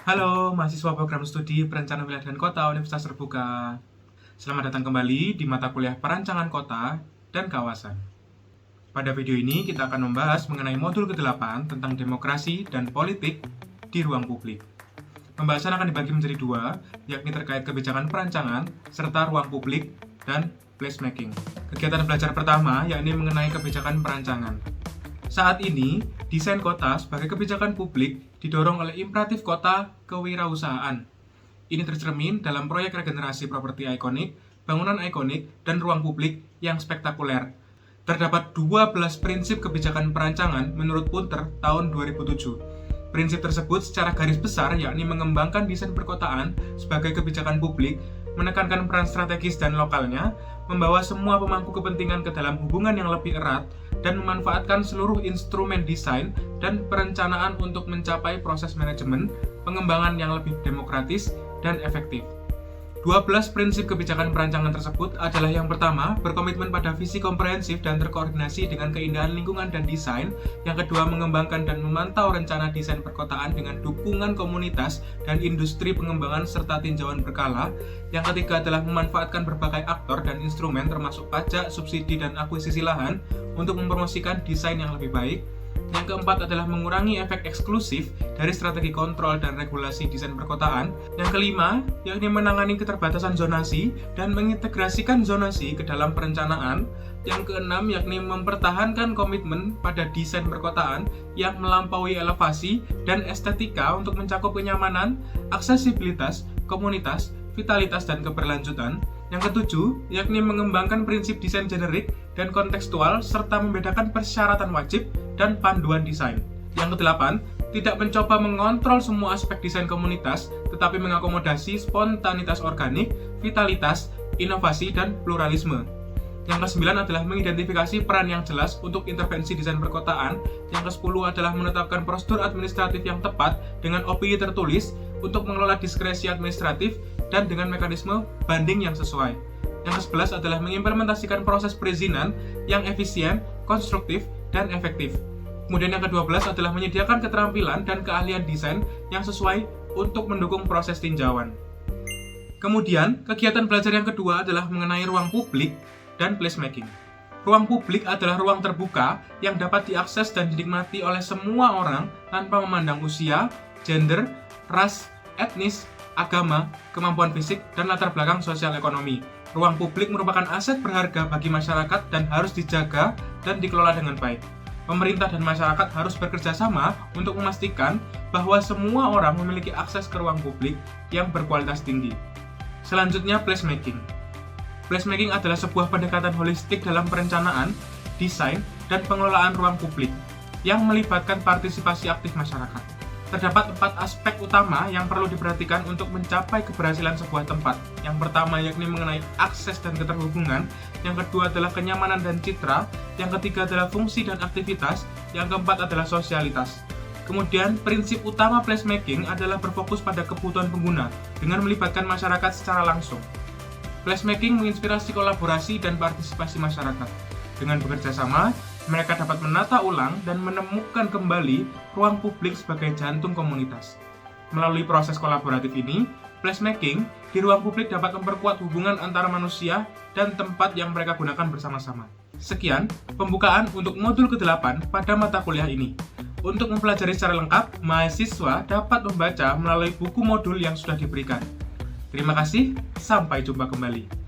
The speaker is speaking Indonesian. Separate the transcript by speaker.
Speaker 1: Halo, mahasiswa program studi Perencanaan Wilayah dan Kota Universitas Terbuka. Selamat datang kembali di mata kuliah Perancangan Kota dan Kawasan. Pada video ini kita akan membahas mengenai modul ke-8 tentang demokrasi dan politik di ruang publik. Pembahasan akan dibagi menjadi dua, yakni terkait kebijakan perancangan serta ruang publik dan placemaking. Kegiatan belajar pertama yakni mengenai kebijakan perancangan. Saat ini, desain kota sebagai kebijakan publik didorong oleh imperatif kota kewirausahaan. Ini tercermin dalam proyek regenerasi properti ikonik, bangunan ikonik, dan ruang publik yang spektakuler. Terdapat 12 prinsip kebijakan perancangan menurut Punter tahun 2007. Prinsip tersebut secara garis besar yakni mengembangkan desain perkotaan sebagai kebijakan publik, menekankan peran strategis dan lokalnya, membawa semua pemangku kepentingan ke dalam hubungan yang lebih erat, dan memanfaatkan seluruh instrumen desain dan perencanaan untuk mencapai proses manajemen, pengembangan yang lebih demokratis dan efektif. 12 prinsip kebijakan perancangan tersebut adalah yang pertama, berkomitmen pada visi komprehensif dan terkoordinasi dengan keindahan lingkungan dan desain. Yang kedua, mengembangkan dan memantau rencana desain perkotaan dengan dukungan komunitas dan industri pengembangan serta tinjauan berkala. Yang ketiga adalah memanfaatkan berbagai aktor dan instrumen termasuk pajak, subsidi, dan akuisisi lahan untuk mempromosikan desain yang lebih baik. Yang keempat adalah mengurangi efek eksklusif dari strategi kontrol dan regulasi desain perkotaan. Yang kelima, yakni menangani keterbatasan zonasi dan mengintegrasikan zonasi ke dalam perencanaan. Yang keenam, yakni mempertahankan komitmen pada desain perkotaan yang melampaui elevasi dan estetika untuk mencakup kenyamanan, aksesibilitas, komunitas, vitalitas, dan keberlanjutan. Yang ketujuh, yakni mengembangkan prinsip desain generik dan kontekstual serta membedakan persyaratan wajib dan panduan desain. Yang kedelapan, tidak mencoba mengontrol semua aspek desain komunitas, tetapi mengakomodasi spontanitas organik, vitalitas, inovasi, dan pluralisme. Yang kesembilan adalah mengidentifikasi peran yang jelas untuk intervensi desain perkotaan. Yang kesepuluh adalah menetapkan prosedur administratif yang tepat dengan opini tertulis untuk mengelola diskresi administratif dan dengan mekanisme banding yang sesuai. Yang ke-11 adalah mengimplementasikan proses perizinan yang efisien, konstruktif, dan efektif. Kemudian yang ke-12 adalah menyediakan keterampilan dan keahlian desain yang sesuai untuk mendukung proses tinjauan. Kemudian, kegiatan belajar yang kedua adalah mengenai ruang publik dan placemaking. Ruang publik adalah ruang terbuka yang dapat diakses dan dinikmati oleh semua orang tanpa memandang usia, gender, ras, etnis, agama, kemampuan fisik, dan latar belakang sosial ekonomi. Ruang publik merupakan aset berharga bagi masyarakat dan harus dijaga dan dikelola dengan baik. Pemerintah dan masyarakat harus bekerja sama untuk memastikan bahwa semua orang memiliki akses ke ruang publik yang berkualitas tinggi. Selanjutnya, placemaking. Placemaking adalah sebuah pendekatan holistik dalam perencanaan, desain, dan pengelolaan ruang publik yang melibatkan partisipasi aktif masyarakat. Terdapat 4 aspek utama yang perlu diperhatikan untuk mencapai keberhasilan sebuah tempat. Yang pertama yakni mengenai akses dan keterhubungan, yang kedua adalah kenyamanan dan citra, yang ketiga adalah fungsi dan aktivitas, yang keempat adalah sosialitas. Kemudian, prinsip utama placemaking adalah berfokus pada kebutuhan pengguna dengan melibatkan masyarakat secara langsung. Placemaking menginspirasi kolaborasi dan partisipasi masyarakat. Dengan bekerja sama, mereka dapat menata ulang dan menemukan kembali ruang publik sebagai jantung komunitas. Melalui proses kolaboratif ini, placemaking di ruang publik dapat memperkuat hubungan antara manusia dan tempat yang mereka gunakan bersama-sama. Sekian pembukaan untuk modul ke-8 pada mata kuliah ini. Untuk mempelajari secara lengkap, mahasiswa dapat membaca melalui buku modul yang sudah diberikan. Terima kasih, sampai jumpa kembali.